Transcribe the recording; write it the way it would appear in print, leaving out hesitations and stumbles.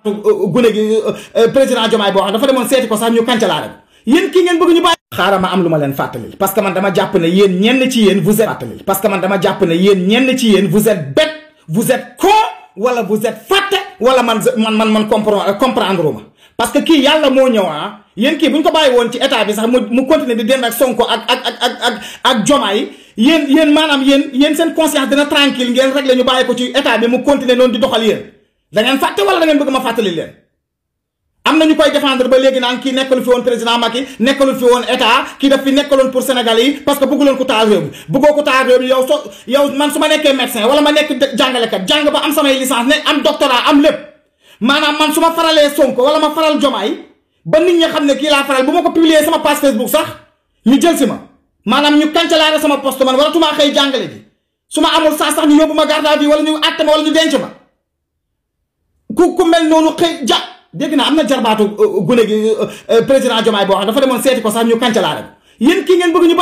gune gi président Diomaye boo xam dafa demoon seeti ko sax ñu kancalaare ko yéen kii ngeen bëgg ñu bàyyi. xaaral ma am lu ma leen fàttalil parce que man dama jàpp ne yéen ñenn ci yéen vous êtes fàttalil parce que man dama jàpp ne yéen ñenn ci yéen vous êtes bête vous êtes con wala vous êtes fàtte wala man comprendre ma parce que kii yàlla moo ñëw yéen kii bu ñu ko bàyyi woon ci état bi sax mu continuer di dend ak Sonko ak Diomaye yéen maanaam yéen seen conscience dina tranquille ngeen régler ñu bàyyi ko ci état bi mu continuer noonu di doxal yéen da ngeen fàtte wala da ngeen bëgg ma fàttali leen. am na ñu koy défendre ba léegi naan kii nekkalu fi woon président Macky nekkalu fi woon état kii daf fi nekkaloon pour Sénégalais yi parce que bëgguloon ko taal réew mi bëggoo ko taal réew mi yow man su ma nekkee médecin wala ma nekk jàngalekat jàng ba am samay licence ne am doctorat am lépp maanaam man su ma faralee Sonko wala ma faral Diomaye ba nit ñi xam ne kii laa faral bu ma ko publier sama page Facebook sax ñu jël si ma maanaam ñu kancalaare sama poste man wala tumaa xëy jàngale ji su ma amul sax ñu yóbbu ma garde à vue wala ñu àtte ma wala ñu denc ma ku mel noonu xëy dégg naa am na jarbaatu gune gi président Diomaye boo xam dafa demoon seeti ko sax ñu kancalaare ko yéen kii ngeen bëgg ñu